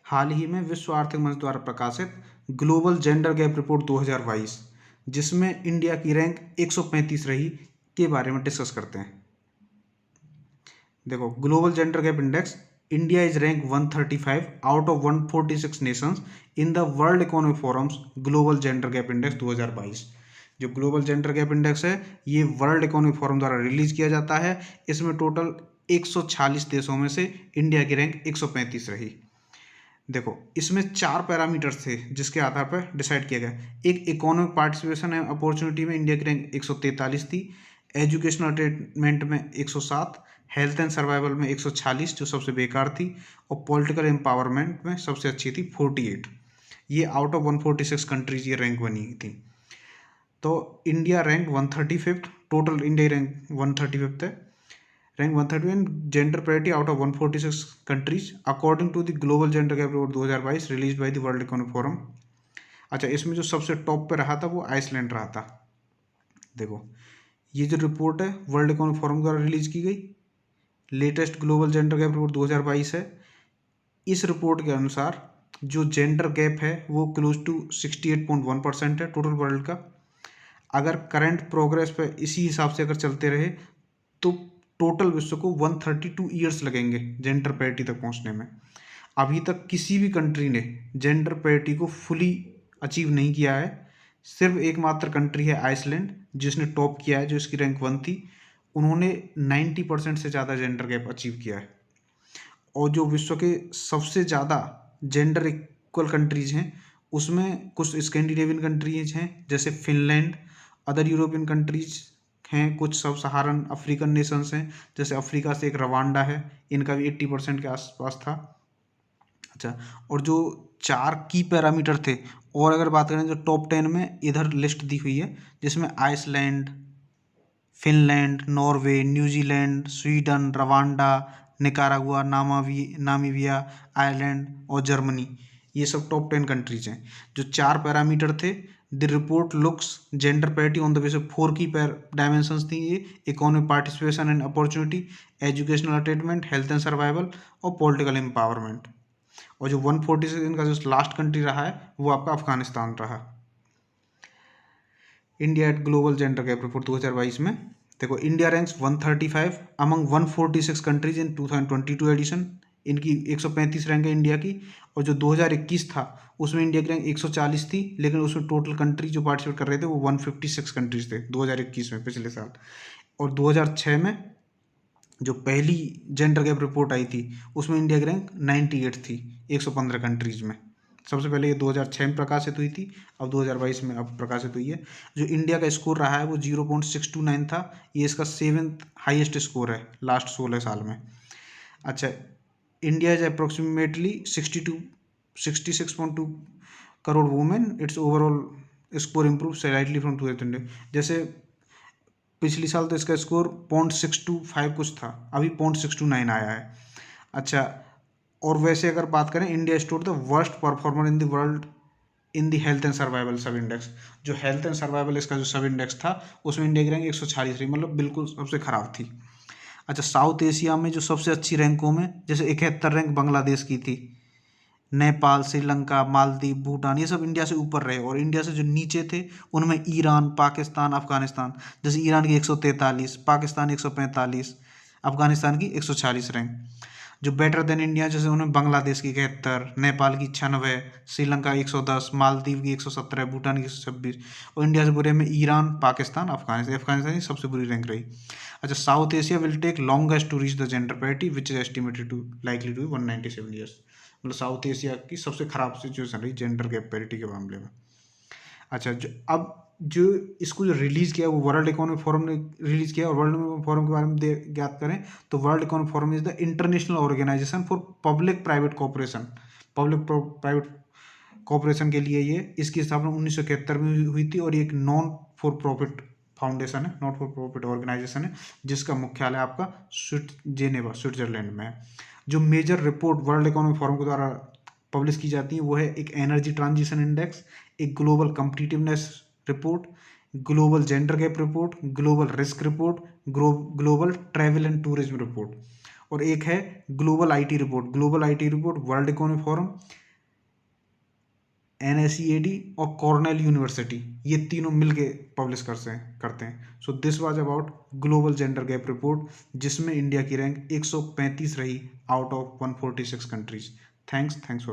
हाल ही में विश्व आर्थिक मंच द्वारा प्रकाशित ग्लोबल जेंडर गैप रिपोर्ट 2022, जिसमें इंडिया की रैंक 135 रही, के बारे में डिस्कस करते हैं। देखो, global gender gap index, India is rank 135 out of 146 Nations in the world economic forums global gender gap index 2022। जो ग्लोबल जेंडर गैप इंडेक्स है, ये वर्ल्ड इकोनॉमिक फोरम द्वारा रिलीज किया जाता है। इसमें टोटल 146 देशों में से इंडिया की रैंक 135 रही। देखो, इसमें 4 पैरामीटर्स थे जिसके आधार पर डिसाइड किया गया। एक, इकोनॉमिक पार्टिसिपेशन एंड अपॉर्चुनिटी में इंडिया की रैंक 143 थी। एजुकेशनल अटेनमेंट में 107, हेल्थ एंड सर्वाइवल में 146 जो सबसे बेकार थी, और पॉलिटिकल एम्पावरमेंट में सबसे अच्छी थी 48। ये आउट ऑफ 146 कंट्रीज ये रैंक बनी थी। तो India rank 135, total India rank 135 है। Rank 131 gender parity out of 146 countries according to the global gender gap report 2022 release by the world economic forum. अच्छा, इसमें जो सबसे टॉप पे रहा था वो आइसलैंड रहा था। देखो, ये जो रिपोर्ट है वर्ल्ड इकोनॉमिक फोरम द्वारा रिलीज की गई latest global gender gap report 2022 है। इस रिपोर्ट के अनुसार जो जेंडर गैप है वो क्लोज टू 68.1% है टोटल वर्ल्ड का। अगर करंट प्रोग्रेस पे इसी हिसाब से अगर चलते रहे तो टोटल विश्व को 132 ईयर्स लगेंगे जेंडर पैरिटी तक पहुंचने में। अभी तक किसी भी कंट्री ने जेंडर पैरिटी को फुली अचीव नहीं किया है। सिर्फ एकमात्र कंट्री है आइसलैंड जिसने टॉप किया है, जो इसकी रैंक 1 थी। उन्होंने 90% से ज़्यादा जेंडर गैप अचीव किया है। और जो विश्व के सबसे ज़्यादा जेंडर इक्वल कंट्रीज हैं उसमें कुछ स्कैंडिनेवियन कंट्रीज हैं जैसे फिनलैंड, अदर यूरोपियन कंट्रीज हैं, कुछ सब सहारन अफ्रीकन नेशंस हैं जैसे अफ्रीका से एक रवांडा है, इनका भी 80% के आसपास था। अच्छा, और जो 4 की पैरामीटर थे, और अगर बात करें जो टॉप 10 में इधर लिस्ट दी हुई है जिसमें Iceland, Finland, Norway, New Zealand, Sweden, Rwanda, Nicaragua, Namibia, Ireland और जर्मनी, ये सब टॉप 10 कंट्रीज हैं। जो 4 पैरामीटर थे, the report looks gender parity on the basis 4 की डायमेंशंस थी ये, economic participation and opportunity, educational attainment, health and survival और पॉलिटिकल एम्पावरमेंट। और जो 146 इनका जो लास्ट कंट्री रहा है वो आपका अफगानिस्तान रहा। India at global gender gap report 2022 में देखो, India ranks 135 among 146 countries in 2022 edition. इनकी 135 रैंक है इंडिया की। और जो 2021 था उसमें इंडिया की रैंक 140 थी, लेकिन उसमें टोटल कंट्री जो पार्टिसिपेट कर रहे थे वो 156 कंट्रीज थे 2021 में, पिछले साल। और 2006 में जो पहली जेंडर गैप रिपोर्ट आई थी उसमें इंडिया की रैंक 98 थी 115 कंट्रीज में। सबसे पहले ये 2006 में प्रकाशित हुई थी, अब 2022 में अब प्रकाशित हुई है। जो इंडिया का स्कोर रहा है वो 0.629 था। ये इसका 7th हाईएस्ट स्कोर है लास्ट 16 साल में। अच्छा, India is approximately 66.2 crore women, it's overall score improve slightly from 2020। जैसे पिछली साल तो इसका स्कोर 0.625 कुछ था, अभी 0.629 आया है। अच्छा, और वैसे अगर बात करें, India store the worst performer in the world in the health and survival सब इंडेक्स। जो हेल्थ एंड सर्वाइवल इसका जो सब इंडेक्स था उसमें इंडिया की रैंक 146 रही, मतलब बिल्कुल सबसे खराब थी। अच्छा, साउथ एशिया में जो सबसे अच्छी रैंकों में जैसे 71 रैंक बांग्लादेश की थी, नेपाल, श्रीलंका, मालदीव, भूटान, ये सब इंडिया से ऊपर रहे। और इंडिया से जो नीचे थे उनमें ईरान, पाकिस्तान, अफगानिस्तान। जैसे ईरान की 143, पाकिस्तान 145, अफगानिस्तान की 146 रैंक। जो बेटर देन इंडिया जैसे उन्हें बांग्लादेश की 71, नेपाल की 96, श्रीलंका 110, मालदीव की 117, भूटान की 126। और इंडिया से बुरे में ईरान, पाकिस्तान, अफगानिस्तान की सबसे बुरी रैंक रही। अच्छा, South Asia will take longest to reach the gender parity which is estimated to likely to 197 years. मतलब साउथ एशिया की सबसे खराब सिचुएशन रही जेंडर गैप पैरिटी के मामले में। अच्छा, जो इसको जो रिलीज़ किया वो वर्ल्ड इकोनॉमिक फोरम ने रिलीज़ किया। और वर्ल्ड इकोनॉमिक फोरम के बारे में ज्ञात करें तो world economic forum is the international organisation for public private cooperation. Public private cooperation के लिए ये, इसकी स्थापना 1971 में हुई थी। और ये एक नॉन फॉर प्रॉफिट फाउंडेशन है, नॉट फॉर प्रॉफिट ऑर्गेनाइजेशन है, जिसका मुख्यालय आपका जेनेवा, स्विट्जरलैंड में है। जो major report world economic forum के द्वारा पब्लिश की जाती है वो है एक एनर्जी ट्रांजिशन इंडेक्स, एक global competitiveness report, global gender gap report, global risk report, global travel and tourism report. और एक है global IT report. Global IT report world economic forum, NSEAD और कॉर्नेल यूनिवर्सिटी, ये तीनों मिलके पब्लिश करते हैं। So this was about global gender gap report, जिसमें इंडिया की रैंक 135 रही out of 146 countries. Thanks for